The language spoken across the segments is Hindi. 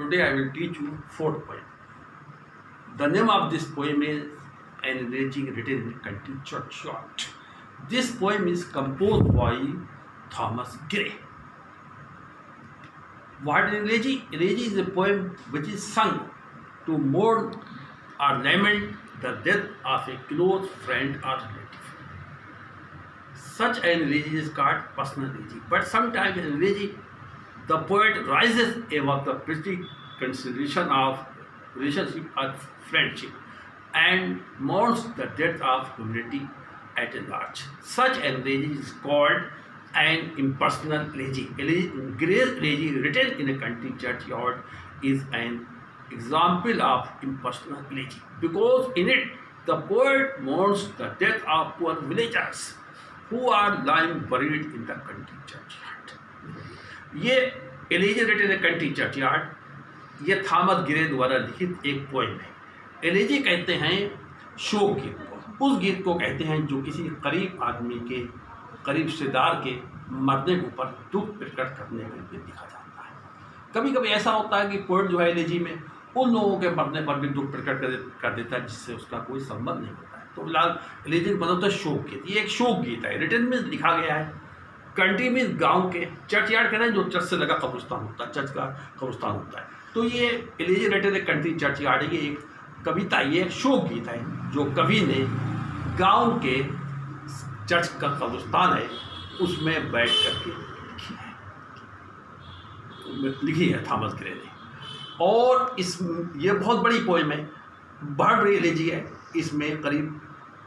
today I will teach you fourth poem. The name of this poem is An Elegy Written in a Country Churchyard. This poem is composed by Thomas Gray. What is elegy? Elegy is a poem which is sung to mourn or lament the death of a close friend or relative. Such an elegy is called personal elegy. But sometimes in elegy, the poet rises above the petty consideration of relationship or friendship and mourns the death of humanity at large. Such an elegy is called an impersonal elegy. Gray's elegy written in a country churchyard is an example of impersonal elegy because in it the poet mourns the death of poor villagers who are lying buried in the country churchyard. ये elegy written in a country churchyard ये थॉमस ग्रे द्वारा लिखित एक पोएम है। एलिजी कहते हैं शोक गीत को, उस गीत को कहते हैं जो किसी करीब आदमी के करीब रिश्तेदार के मरने के ऊपर दुख प्रकट करने के लिए लिखा जाता है। कभी कभी ऐसा होता है कि पोएट जो है एलिजी में उन लोगों के मरने पर भी दुख प्रकट कर देता है जिससे उसका कोई संबंध नहीं होता है। तो फिलहाल एलिजी का मतलब होता है शोक गीत। ये एक शोक गीत है, रिटन में लिखा गया है। कंट्री में गांव के चर्चयार्ड कहते हैं जो चर्च से लगा कब्रिस्तान होता है, चर्च का कब्रिस्तान होता है। तो ये elegy written in country churchyard ये एक कविता, ये एक शोक गीत है जो कवि ने गांव के चर्च का कब्रिस्तान है उसमें बैठ करके लिखी है थॉमस ग्रे ने। और ये बहुत बड़ी पोएम है, बहुत बड़ी एलिजी है। इसमें करीब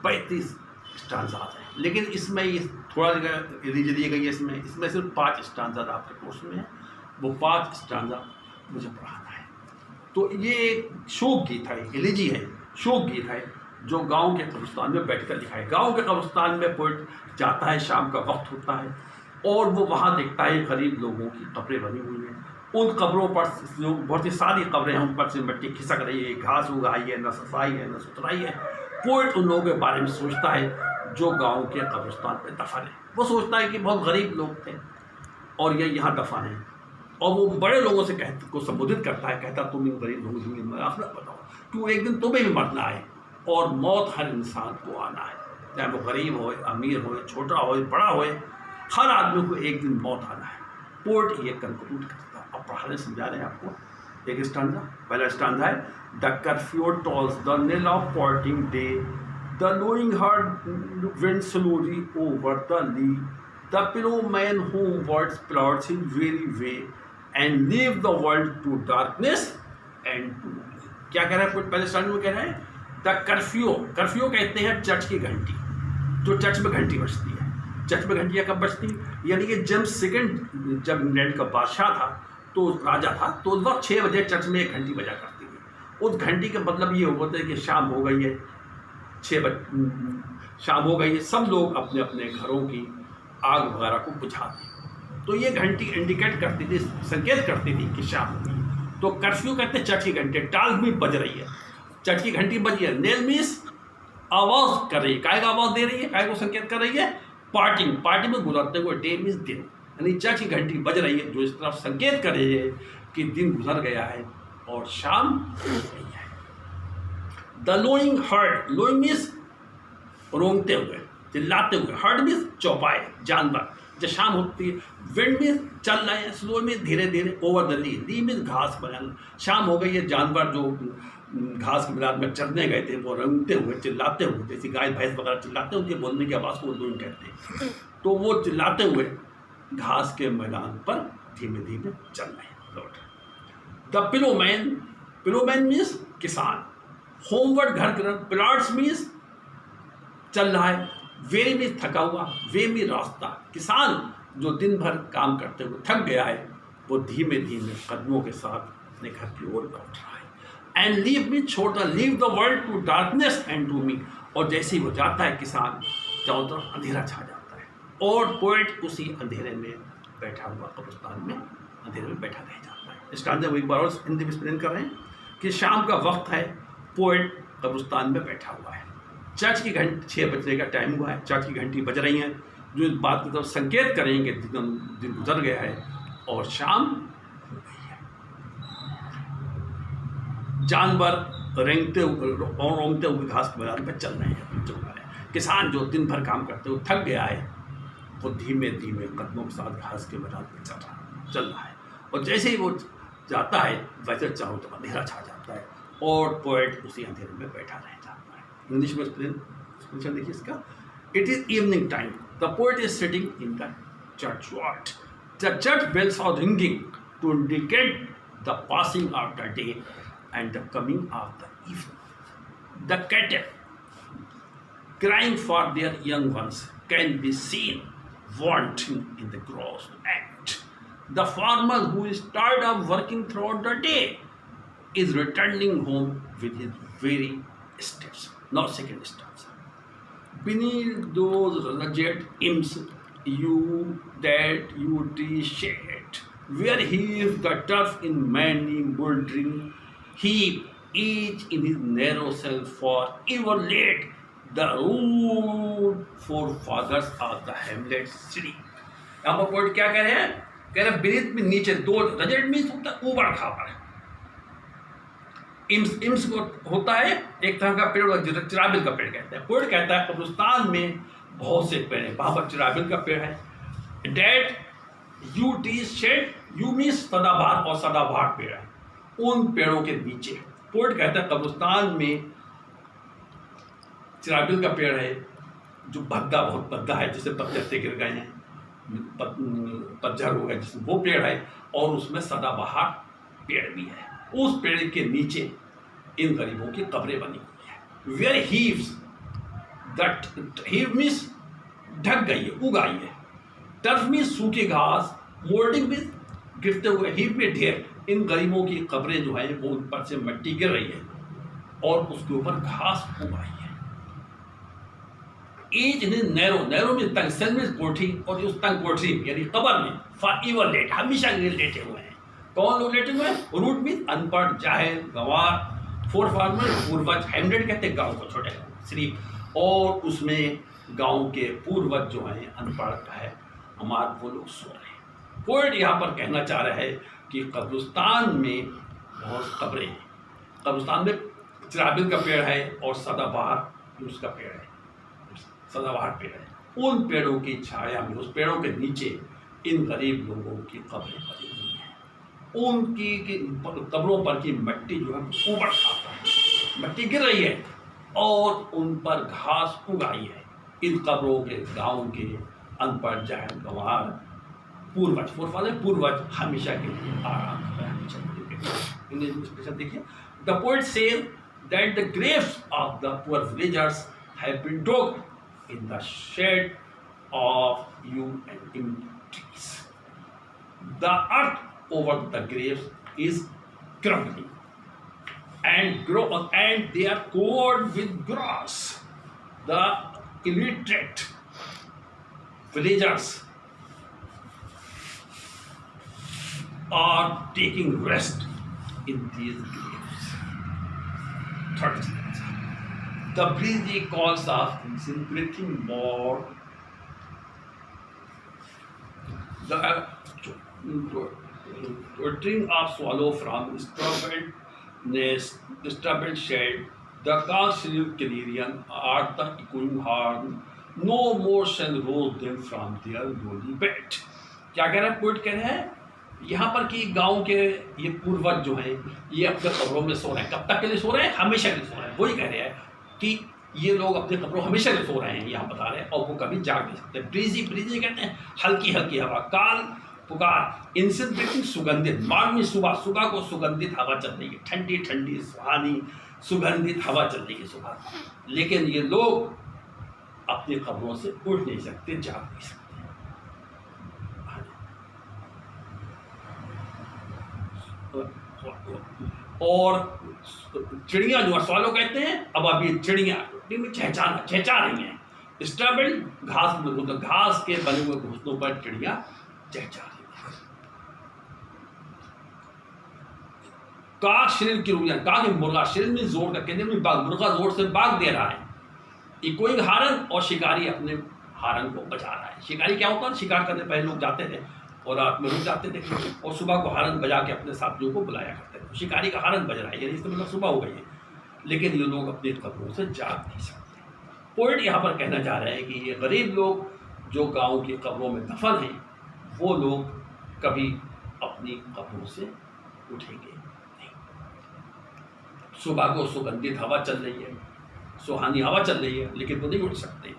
35 स्टांजाज हैं, लेकिन इसमें ये थोड़ा जगह एलिजी दी गई है। इसमें सिर्फ 5 स्टांजाज आपके कोर्स में है, वो 5 स्टांजा मुझे पढ़ाना है। तो ये एक शोक गीत है, एलिजी है, शोक गीत है जो गांव के कब्रिस्तान में बैठकर लिखा है। गांव के कब्रिस्तान में पोएट जाता है, शाम का वक्त होता है और वो वहाँ देखता है गरीब लोगों की कब्रें बनी हुई हैं। उन कब्रों पर जो बहुत ही सारी कब्रें हैं उन पर से मिट्टी खिसक रही है, घास उगाई है, न सफाई है न सुथराई है। पोएट उन लोगों के बारे में सोचता है जो गांव के कब्रिस्तान पे दफन है। वो सोचता है कि बहुत गरीब लोग थे और ये यहाँ दफन है, और वो बड़े लोगों से को संबोधित करता है, कहता तुम इन गरीब लोगों की आखिरत बताओ, क्यों एक दिन तुम्हें भी मरना है और मौत हर इंसान को आना है, चाहे वो गरीब हो, अमीर हो, छोटा हो, बड़ा हो, हर आदमी को एक दिन मौत आना है। पोएट ये कंक्लूड करता है। अब पढ़ाने समझा रहे हैं आपको एक स्टांजा। पहला स्टांजा है the curfew tolls the knell of parting day, the lowing heart wind slowly over the lea, the pillow man home words plots in very way and leave the world to darkness and to. क्या कह रहा है पहले स्टांजा में? कह रहा है द कर्फ्यू, कर्फ्यू कहते हैं चर्च की घंटी, जो चर्च में घंटी बजती है। चर्च में घंटियाँ कब बजती? यानी कि जब इंग्लैंड का बादशाह था, तो राजा था, तो उस वक्त 6 बजे चर्च में एक घंटी बजा करती थी। उस घंटी का मतलब ये होता है कि शाम हो गई है, शाम हो गई है, सब लोग अपने अपने घरों की आग वगैरह को बुझाते। तो ये घंटी इंडिकेट करती थी, संकेत करती थी कि शाम हो गई। तो कर्फ्यू कहते हैं चर्च की घंटी, टाल भी बज रही है, चर्च की घंटी बजी है। नेल मीन्स आवाज़ कर रही है, काय का आवाज़ दे रही है, काय को संकेत कर रही है? पार्टी, पार्टी में गुजरते हुए, डे मीन्स दिन, यानी चर्च की घंटी बज रही है जो इस तरफ संकेत कर रही है कि दिन गुजर गया है और शाम हो गई है। द लोइंग हर्ड, लोइंग मीन्स रोंगते हुए, चिल्लाते हुए, हर्ड मीन्स चौपाए, जानवर। जब शाम होती है, विंड मीन्स चल रहे हैं, स्लो मीन्स धीरे धीरे, over the lea, lea means घास बनाना। शाम हो गई है, जानवर जो घास के मैदान में चरने गए थे वो रंगते हुए, चिल्लाते हुए, जैसे गाय भैंस वगैरह चिल्लाते हैं, उनके बोलने की आवाज़ को लोइंग कहते हैं। तो वो चिल्लाते हुए घास के मैदान पर धीमे धीमे चल रहे हैं, लौट रहे। द पिलोमैन, पिलोमैन मीन्स किसान, होमवर्ड घर की तरफ, प्लॉट्स मीन्स चल रहा है, वे मीन्स थका हुआ, वे मीन्स रास्ता। किसान जो दिन भर काम करते हुए थक गया है वो धीमे धीमे कदमों के साथ अपने घर की ओर लौट रहा है। एंड लीव मीन्स छोड़ना, leave the world to darkness and to me. और जैसे ही वो जाता है किसान, चारों तरफ अंधेरा छा जाता है और पोएट उसी अंधेरे में बैठा हुआ कब्रिस्तान में अंधेरे में बैठा रह जाता है। स्टांजा वो एक बार और हिंदी में एक्सप्लेन कर रहे हैं कि शाम का वक्त है, पोएट कब्रिस्तान में बैठा हुआ है, चर्च की घंटी 6 बजने का टाइम हुआ है, चर्च की घंटी बज रही हैं जो इस बात की तरफ संकेत करेंगे दिन गुजर गया है और शाम हो गई है। जानवर रेंगते और रोंगते हुए घास के मैदान पर चल रहे हैं, चल रहा है। किसान जो दिन भर काम करते हुए थक गया है, वो धीमे धीमे कदमों के साथ घास के मैदान पर चल रहा है। और जैसे ही वो जाता है वैसे चारों तरफ अंधेरा छा जाता है और पोएट उसी अंधेरे में बैठा रह जाता है। इंग्लिश में एक्सप्लेनेशन देखिए इसका। It is evening time, the poet is sitting in the church yard. The church bells are ringing to indicate the passing of the day and the coming of the evening. The cattle crying for their young ones can be seen wanting in the grass, and the farmer who is tired of working throughout the day is returning home with his weary steps. Now second stanza. Beneath those rugged limbs that you tree shade, where heaves the turf in many mouldering heap, each in his narrow cell for ever laid the rude forefathers of the hamlet city. यहाँ पर पोएट क्या कह रहे हैं? कह रहे बीनीथ में नीचे दो रजेड मीन्स होता है ऊबड़ खाबड़, इम्स को होता है एक तरह का पेड़, चिराबिल का पेड़ कहता है। पोएट कहता है कब्रिस्तान में बहुत से पेड़ हैं, वहाँ पर चिराबिल का पेड़ है। That yew tree shade, yew means सदाबहार और सदाबहार पेड़ है, उन पेड़ों के नीचे। पोएट कहता है कब्रिस्तान में चिराबिल का पेड़ है जो भद्दा, बहुत भद्दा है, जिसे पत्ते से गिर गए हैं, पतझड़ हो गया जिसमें, वो पेड़ है, और उसमें सदाबहार पेड़ भी है। उस पेड़ के नीचे इन गरीबों की कब्रें बनी हुई है। Where heaves, that heave means ढक गई है, उग आई है। टर्फ मीन्स सूखी घास, मोल्डिंग मीन्स गिरते हुए, हीव में ढेर। इन गरीबों की कब्रें जो है वो उन पर से मिट्टी गिर रही है और उसके ऊपर घास उग आई है। ईच इन नैरो, नैरो में तंग, सेल में कोठी, और उस तंग कोठी यानी कब्र में फॉर एवर लेट, हमेशा के लिए लेटे हुए हैं। कौन लोग लेटे हुए हैं? रूट मीन्स अनपढ़, जाहिल, गंवार, फोर फार्मर पूर्वज, हैमलेट कहते हैं गाँव को, छोटे सिर्फ, और उसमें गांव के पूर्वज जो हैं अनपढ़ है हमारे, वो लोग सो रहे हैं। पोएट यहाँ पर कहना चाह रहा है कि कब्रिस्तान में बहुत कब्रें हैं। कब्रिस्तान में चिराबिल का पेड़ है और सदाबहार उसका पेड़ है, सदाबहार पेड़ है। उन पेड़ों की छाया में, उस पेड़ों के नीचे इन गरीब लोगों की कब्रें पड़ी हुई हैं। उनकी कब्रों पर की मिट्टी जो है ऊबड़ खाता है, मिट्टी गिर रही है और उन पर घास उग आई है। इन कब्रों के गांव के अनपढ़, जाहिल, गंवार, पूर्वज, पूर्वज हमेशा के लिए आराम कर रहे हैं। देखिए, the poet says that the graves of the poor villagers have been dug in the shade of yew and in trees. The earth over the graves is crumbling and they are covered with grass. The illiterate villagers are taking rest in these graves. Third stanza. The breezy calls of in breathing more. The twittering of swallow from troubled nest, disturbed shade, the cock shrill canarian are the echoing horn, no more shall rouse them from their lowly bed. क्या कह रहे हैं पोएट? कह रहे हैं यहाँ पर कि गांव के ये पूर्वज जो हैं ये अपने कब्रों में सो रहे हैं। कब तक के लिए सो रहे हैं? हमेशा के लिए सो रहे हैं। वही कह रहे हैं कि ये लोग अपने कब्रों हमेशा के लिए सो रहे हैं, यहाँ बता रहे हैं, और वो कभी जाग नहीं सकते। ब्रीजी, ब्रीजी कहते हैं हल्की हल्की हवा, काल पुकार, इनसे ब्रीथिंग सुगंधित, मार्ग में सुबह, सुबह को सुगंधित हवा चल रही है, ठंडी ठंडी सुहानी सुगंधित हवा चल रही है सुबह। लेकिन ये लोग अपनी कब्रों से उठ नहीं सकते, जाग नहीं सकते। और चिड़िया जो सवालों कहते हैं, अब अभी चिड़िया चहचा रही हैं। स्ट्रबल घास, घास के बने हुए घोंसलों पर चिड़िया चहचा रही है। काक शरीर की रुइया, काक मुर्गा, शरीर में जोर करके मुर्गा जोर से भाग दे रहा है। कोई हारन और शिकारी अपने हारन को बजा रहा है। शिकारी क्या होता है? शिकार करने पहले लोग जाते थे और रात में रुक जाते थे और सुबह को हारन बजा के अपने साथियों को बुलाया करते थे। शिकारी का हॉर्न बज रहा है, यानी इसका मतलब सुबह हो गई है, लेकिन ये लोग अपनी कब्रों से जाग नहीं सकते। पोइट यहाँ पर कहना चाह रहे हैं कि ये गरीब लोग जो गाँव की कब्रों में दफन हैं, वो लोग कभी अपनी कब्रों से उठेंगे नहीं। सुबह को सुगंधित हवा चल रही है, सुहानी हवा चल रही है, लेकिन वो नहीं उठ सकते।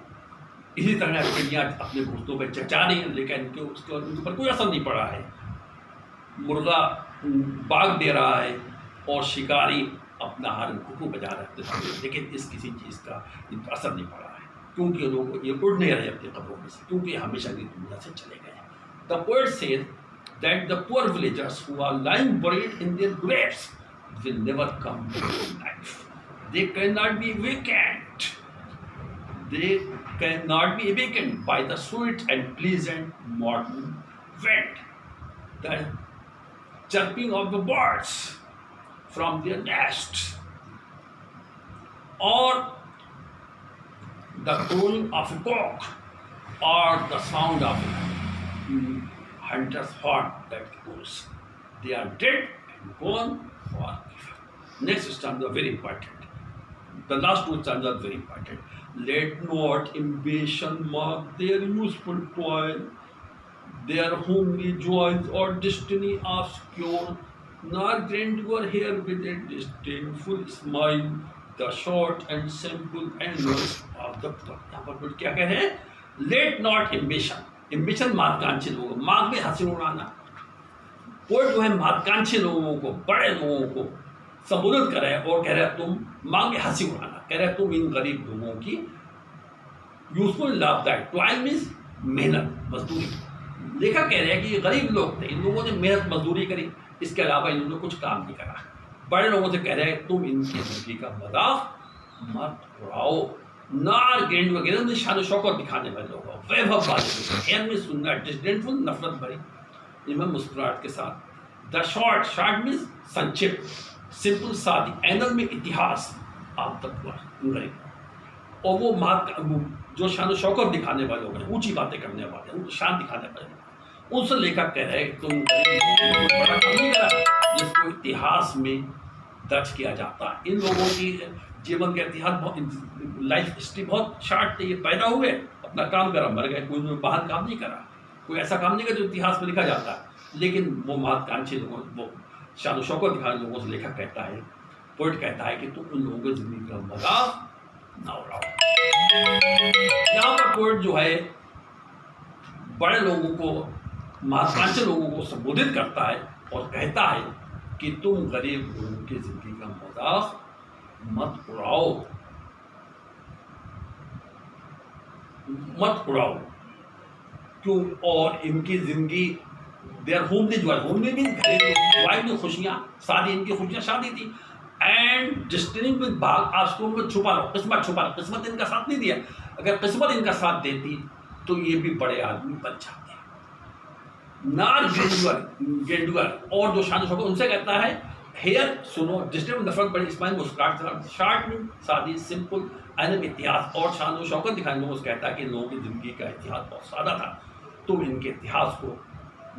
इसी तरह चिड़ियाँ अपने घोंसलों पर चचा रही हैं, लेकिन उनके ऊपर कोई असर नहीं पड़ा है। मुर्गा बाग दे रहा है और शिकारी अपना हॉर्न खूब बजा रहे हैं, लेकिन इस किसी चीज़ का असर नहीं पड़ा है, क्योंकि लोग ये उड़ नहीं रहे अपने कब्रों में से, क्योंकि हमेशा की दुनिया से चले गए हैं। The poet said that the poor villagers who are lying buried in their graves will never come to life. They cannot be awakened. They cannot be awakened by the sweet and pleasant morning wind, the chirping of the birds from their nests, or the crowing of a cock, or the sound of a hunter's horn that goes. They are dead and gone forever. Next stanza very important. The last two stanzas are very important. Let not ambition mark their useful toil, their homely joys or destiny obscure, nor grandeur here with a disdainful smile, the short and simple annuals of the poor. यहाँ पर क्या कह रहे हैं? Let not ambition. Ambition महत्वाकांक्षी लोगों, मार्ग में हंसी उड़ाना। पोएट जो है महत्वाकांक्षी लोगों को, बड़े लोगों को संबोधित कर रहे हैं और कह रहे हैं तुम मांग में हंसी उड़ाना, कह रहे हैं तुम इन गरीब लोगों की यूजफुल लाभदायक, टॉयल मीन्स मेहनत मजदूरी। लेखक कह रहे हैं कि ये गरीब लोग थे, इन लोगों ने मेहनत मजदूरी करी, इसके अलावा इन्होंने कुछ काम नहीं करा। बड़े लोगों से कह रहे हैं तुम इनकी जिंदगी का मजाक मत उड़ाओ। नार गेंड वगैरह में शान शौकत दिखाने वाले लोग, वैभव वाले में सुनना, डिस्डेंटफुल नफरत भरी, इनमें मुस्कुराहट के साथ। द शॉर्ट, शॉर्ट मीन्स संक्षिप्त, सिंपल सादी, एनल में इतिहास आप तक और वो जो शान शौकत दिखाने वाले लोग हैं, ऊंची बातें करने वाले, उनको शान दिखाने वाले, उनसे लेखक कह रहे हैं तुम बड़ा काम नहीं करा जिसको इतिहास में दर्ज किया जाता है। इन लोगों की जीवन का इतिहास बहुत, लाइफ हिस्ट्री बहुत शॉर्ट थी। ये पैदा हुए, अपना काम करा, मर गए, कोई बाहर काम नहीं करा, कोई ऐसा काम नहीं करा जो इतिहास में लिखा जाता है। लेकिन वो महत्वाकांक्षी लोगों, वो शान शौकत दिखाने लोगों से लेखक कहता है, पोएट कहता है कि तुम उन लोगों की जिंदगी का मजाक ना उड़ाओ। यहाँ पर पोएट जो है बड़े लोगों को, महत्वाकांक्षी लोगों को संबोधित करता है और कहता है कि तुम गरीब लोगों की जिंदगी का मजाक मत उड़ाओ, मत उड़ाओ। क्यों? और इनकी जिंदगी their homely joy, homely mean wife में खुशियाँ, शादी, इनकी खुशियाँ शादी थी, एंड डिस्टिनी विद भाग, आंसुओं में छुपा लो, किस्मत छुपा लो। किस्मत इनका साथ नहीं दिया, अगर किस्मत इनका साथ देती तो ये भी बड़े आदमी बन जाते। नार गेंडुअर और जो शान शौकत, उनसे कहता है हेयर सुनो, डिस्टिनी में नफरत बड़ी, इस्माइल मुस्कुराहट, शार्ट मीन शादी, सिंपल एनम इतिहास, और शान शौकत दिखाने लोगों से कहता है कि लोगों की जिंदगी का इतिहास बहुत सादा था, तुम इनके इतिहास को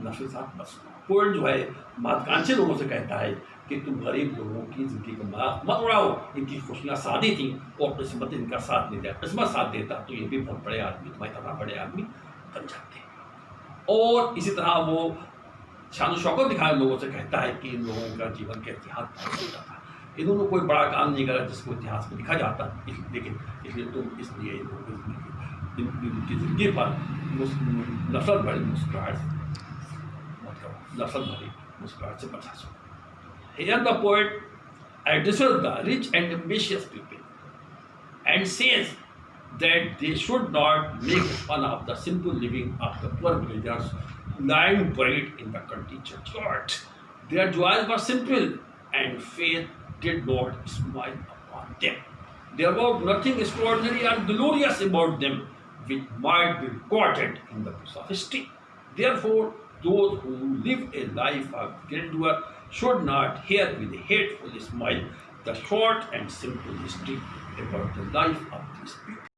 नफे साथ मत सुनो। पोएट जो है महत्वाकांक्षी लोगों से कहता है कि तुम गरीब लोगों की जिंदगी का मजाक मत उड़ाओ, इनकी खुशियाँ सादी थी और किस्मत इनका साथ नहीं दिया। किस्मत साथ देता तो ये भी बहुत बड़े आदमी, तुम्हारी तरह बड़े आदमी बन जाते। और इसी तरह वो शान शौकत दिखाने लोगों से कहता है कि इन लोगों का जीवन का इतिहास बहुत छोटा था, इन्होंने कोई बड़ा काम नहीं करा जिसको इतिहास में लिखा जाता, लेकिन इसलिए तुम इसलिए इन लोगों की जिंदगी पर नफरत भरी मुस्कुराहट मत करो, नफरत भरी मुस्कुराहट से बचा सको। Here the poet addresses the rich and ambitious people and says that they should not make fun of the simple living of the poor villagers lying buried in the country churchyard. Their joys were simple and faith did not smile upon them. There was nothing extraordinary or glorious about them which might be recorded in the books of history. Therefore, those who live a life of grandeur should not hear with a hateful smile the short and simple history about the life of these people.